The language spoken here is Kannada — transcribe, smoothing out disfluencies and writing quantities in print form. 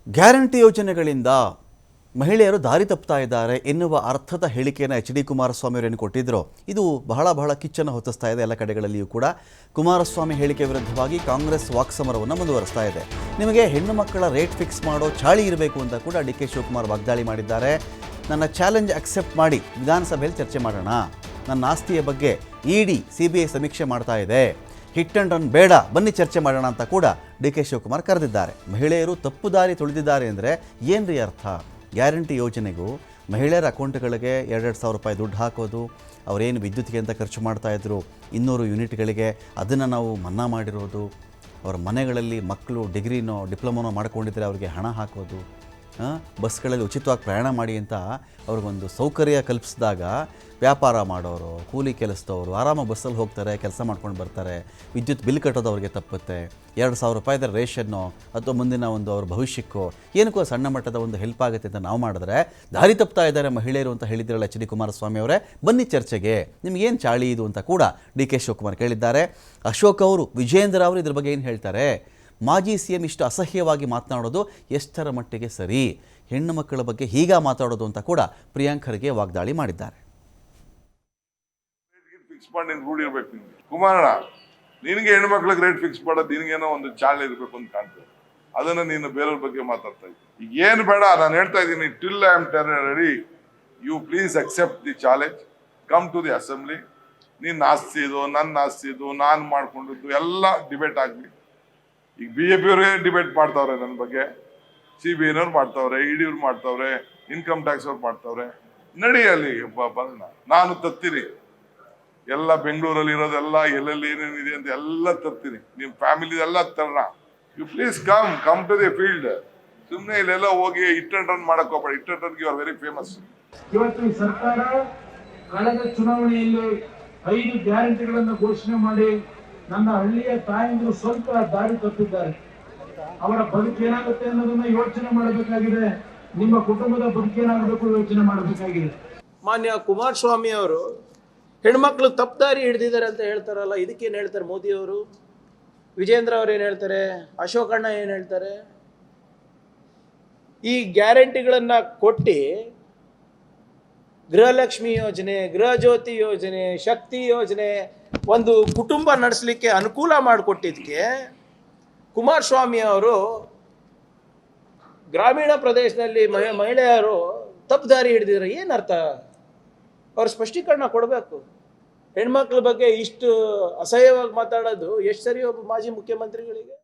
ಗ್ಯಾರಂಟಿ ಯೋಜನೆಗಳಿಂದ ಮಹಿಳೆಯರು ದಾರಿ ತಪ್ಪುತ್ತಾ ಇದ್ದಾರೆ ಎನ್ನುವ ಅರ್ಥದ ಹೇಳಿಕೆಯನ್ನು ಎಚ್.ಡಿ. ಕುಮಾರಸ್ವಾಮಿ ಅವರೇನು ಕೊಟ್ಟಿದ್ರು ಇದು ಬಹಳ ಕಿಚ್ಚನ್ನು ಹೊತ್ತಿಸ್ತಾ ಇದೆ. ಎಲ್ಲ ಕಡೆಗಳಲ್ಲಿಯೂ ಕೂಡ ಕುಮಾರಸ್ವಾಮಿ ಹೇಳಿಕೆ ವಿರುದ್ಧವಾಗಿ ಕಾಂಗ್ರೆಸ್ ವಾಕ್ಸಮರವನ್ನು ಮುಂದುವರಿಸ್ತಾ ಇದೆ. ನಿಮಗೆ ಹೆಣ್ಣು ಮಕ್ಕಳ ರೇಟ್ ಫಿಕ್ಸ್ ಮಾಡೋ ಚಾಳಿ ಇರಬೇಕು ಅಂತ ಕೂಡ ಡಿ.ಕೆ. ಶಿವಕುಮಾರ್ ವಾಗ್ದಾಳಿ ಮಾಡಿದ್ದಾರೆ. ನನ್ನ ಚಾಲೆಂಜ್ ಅಕ್ಸೆಪ್ಟ್ ಮಾಡಿ ವಿಧಾನಸಭೆಯಲ್ಲಿ ಚರ್ಚೆ ಮಾಡೋಣ. ನನ್ನ ಆಸ್ತಿಯ ಬಗ್ಗೆ ಇಡಿ CBI ಸಮೀಕ್ಷೆ ಮಾಡ್ತಾ ಇದೆ. ಹಿಟ್ ಆ್ಯಂಡ್ ರನ್ ಬೇಡ, ಬನ್ನಿ ಚರ್ಚೆ ಮಾಡೋಣ ಅಂತ ಕೂಡ ಡಿ.ಕೆ. ಶಿವಕುಮಾರ್ ಕರೆದಿದ್ದಾರೆ. ಮಹಿಳೆಯರು ತಪ್ಪು ದಾರಿ ತುಳಿದಿದ್ದಾರೆ ಅಂದರೆ ಏನ್ರಿ ಅರ್ಥ? ಗ್ಯಾರಂಟಿ ಯೋಜನೆಗೂ ಮಹಿಳೆಯರ ಅಕೌಂಟ್ಗಳಿಗೆ 2,000 ರೂಪಾಯಿ ದುಡ್ಡು ಹಾಕೋದು, ಅವರೇನು ವಿದ್ಯುತ್ಗೆ ಅಂತ ಖರ್ಚು ಮಾಡ್ತಾಯಿದ್ರು 200 ಯೂನಿಟ್ಗಳಿಗೆ ಅದನ್ನು ನಾವು ಮನ್ನಾ ಮಾಡಿರೋದು, ಅವರ ಮನೆಗಳಲ್ಲಿ ಮಕ್ಕಳು ಡಿಗ್ರಿನೋ ಡಿಪ್ಲೊಮೊನೋ ಮಾಡ್ಕೊಂಡಿದ್ರೆ ಅವರಿಗೆ ಹಣ ಹಾಕೋದು, ಬಸ್ಗಳಲ್ಲಿ ಉಚಿತವಾಗಿ ಪ್ರಯಾಣ ಮಾಡಿ ಅಂತ ಅವ್ರಿಗೊಂದು ಸೌಕರ್ಯ ಕಲ್ಪಿಸಿದಾಗ ವ್ಯಾಪಾರ ಮಾಡೋರು, ಕೂಲಿ ಕೆಲಸದವರು ಆರಾಮಾಗಿ ಬಸ್ಸಲ್ಲಿ ಹೋಗ್ತಾರೆ, ಕೆಲಸ ಮಾಡ್ಕೊಂಡು ಬರ್ತಾರೆ. ವಿದ್ಯುತ್ ಬಿಲ್ ಕಟ್ಟೋದು ಅವ್ರಿಗೆ ತಪ್ಪುತ್ತೆ. 2,000 ರೂಪಾಯಿದ ರೇಷನ್ನು ಅಥವಾ ಮುಂದಿನ ಒಂದು ಅವ್ರ ಭವಿಷ್ಯಕ್ಕೋ ಏನಕ್ಕೋ ಸಣ್ಣ ಮಟ್ಟದ ಒಂದು ಹೆಲ್ಪ್ ಆಗುತ್ತೆ ಅಂತ ನಾವು ಮಾಡಿದ್ರೆ ದಾರಿ ತಪ್ತಾ ಇದ್ದಾರೆ ಮಹಿಳೆಯರು ಅಂತ ಹೇಳಿದ್ರಲ್ಲ ಎಚ್.ಡಿ. ಕುಮಾರಸ್ವಾಮಿ ಅವರೇ. ಬನ್ನಿ ಚರ್ಚೆಗೆ, ನಿಮಗೇನು ಚಾಳಿ ಇದು ಅಂತ ಕೂಡ ಡಿ.ಕೆ. ಶಿವಕುಮಾರ್ ಕೇಳಿದ್ದಾರೆ. ಅಶೋಕ್ ಅವರು, ವಿಜೇಂದ್ರ ಅವರು ಇದ್ರ ಬಗ್ಗೆ ಏನು ಹೇಳ್ತಾರೆ? ಮಾಜಿ CM ಇಷ್ಟು ಅಸಹ್ಯವಾಗಿ ಮಾತನಾಡೋದು ಎಷ್ಟರ ಮಟ್ಟಿಗೆ ಸರಿ? ಹೆಣ್ಣು ಮಕ್ಕಳ ಬಗ್ಗೆ ಹೀಗ ಮಾತಾಡೋದು ಅಂತ ಕೂಡ ಪ್ರಿಯಾಂಕ್ ಖರ್ಗೆ ವಾಗ್ದಾಳಿ ಮಾಡಿದ್ದಾರೆ. ಫಿಕ್ಸ್ ಮಾಡಿ ರೂಢಿ ಇರ್ಬೇಕು ನಿಮ್ಗೆ. ಕುಮಾರಣ್ಣ, ನಿನಗೆ ಹೆಣ್ಮಕ್ಳಿಗೆ ರೇಟ್ ಫಿಕ್ಸ್ ಮಾಡೋದು ನಿನಗೇನೋ ಒಂದು ಚಾಲೆ ಇರಬೇಕು ಅಂತ ಕಾಣ್ತದೆ. ಅದನ್ನ ನೀನು ಬೇರೆಯವ್ರ ಬಗ್ಗೆ ಮಾತಾಡ್ತಾ ಇದ್ದೀನಿ. ಈಗ ಏನು ಬೇಡ, ನಾನು ಹೇಳ್ತಾ ಇದ್ದೀನಿ, till I am ready, you please accept the challenge, come to the assembly. ನಿನ್ನ ಆಸ್ತಿ ಇದು, ನನ್ನ ಆಸ್ತಿ ಇದು, ನಾನು ಮಾಡ್ಕೊಂಡಿದ್ದು ಎಲ್ಲ ಡಿಬೇಟ್ ಆಗಲಿ. ಈಗ BJP ಅವರೇ ಡಿಬೇಟ್ ಮಾಡ್ತಾವ್ರೆ ನನ್ನ ಬಗ್ಗೆ, CBIನವ್ರು ಮಾಡ್ತಾವ್ರೆ, ED ಅವ್ರು ಮಾಡ್ತಾವ್ರೆ, ಇನ್ಕಮ್ ಟ್ಯಾಕ್ಸ್ ಅವ್ರು ಮಾಡ್ತಾವ್ರೆ. ನಡಿ ಅಲ್ಲಿ ಬರೋಣ, ನಾನು ತರ್ತೀನಿ ಎಲ್ಲ ಬೆಂಗಳೂರಲ್ಲಿ ಇರೋದೆಲ್ಲ ಎಲ್ಲೆಲ್ಲಿ ಏನೇನಿದೆ ಅಂತ ಎಲ್ಲ ತರ್ತೀನಿ, ನಿಮ್ಮ ಫ್ಯಾಮಿಲಿ ಎಲ್ಲ ತರೋಣ. You please come to the field. ಸುಮ್ಮನೆ ಇಲ್ಲೆಲ್ಲ ಹೋಗಿ ಹಿಟ್ ಅಂಡ್ ರನ್ ಮಾಡಕ್ ಹೋಗ್ಬೇಡಿ. Hit and run you are very famous. ಇವತ್ತು ಈ ಸರ್ಕಾರ ಕಳೆದ ಚುನಾವಣೆಯಲ್ಲಿ 5 ಗ್ಯಾರಂಟಿಗಳನ್ನು ಘೋಷಣೆ ಮಾಡಿ ನನ್ನ ಹಳ್ಳಿಯ ತಾಯಂದಿರು ಸ್ವಲ್ಪ ದಾರಿ ತಪ್ಪಿದ್ದಾರೆ. ಅವರ ಬದುಕೇನಾಗುತ್ತೆ ಅನ್ನೋದನ್ನ ಯೋಚನೆ ಮಾಡಬೇಕಾಗಿದೆ. ನಿಮ್ಮ ಕುಟುಂಬದ ಬದುಕೇನಾಗಬೇಕು ಯೋಚನೆ ಮಾಡಬೇಕಾಗಿದೆ. ಮಾನ್ಯ ಕುಮಾರಸ್ವಾಮಿ ಅವರು ಹೆಣ್ಮಕ್ಳು ತಪ್ಪದಾರಿ ಹಿಡಿದಿದ್ದಾರೆ ಅಂತ ಹೇಳ್ತಾರಲ್ಲ, ಇದಕ್ಕೇನು ಹೇಳ್ತಾರೆ ಮೋದಿ ಅವರು? ವಿಜೇಂದ್ರ ಅವ್ರು ಏನು ಹೇಳ್ತಾರೆ? ಅಶೋಕಣ್ಣ ಏನು ಹೇಳ್ತಾರೆ? ಈ ಗ್ಯಾರಂಟಿಗಳನ್ನು ಕೊಟ್ಟು ಗೃಹಲಕ್ಷ್ಮಿ ಯೋಜನೆ, ಗೃಹಜ್ಯೋತಿ ಯೋಜನೆ, ಶಕ್ತಿ ಯೋಜನೆ ಒಂದು ಕುಟುಂಬ ನಡೆಸಲಿಕ್ಕೆ ಅನುಕೂಲ ಮಾಡಿಕೊಟ್ಟಿದ್ದಕ್ಕೆ ಕುಮಾರಸ್ವಾಮಿ ಅವರು ಗ್ರಾಮೀಣ ಪ್ರದೇಶದಲ್ಲಿ ಮಹಿಳೆಯರು ತಪ್ಪದಾರಿ ಹಿಡಿದಿದ್ದಾರೆ. ಏನರ್ಥ? ಅವ್ರ ಸ್ಪಷ್ಟೀಕರಣ ಕೊಡಬೇಕು. ಹೆಣ್ಮಕ್ಳ ಬಗ್ಗೆ ಇಷ್ಟು ಅಸಹ್ಯವಾಗಿ ಮಾತಾಡೋದು ಎಷ್ಟು ಸರಿ ಒಬ್ಬ ಮಾಜಿ ಮುಖ್ಯಮಂತ್ರಿಗಳಿಗೆ?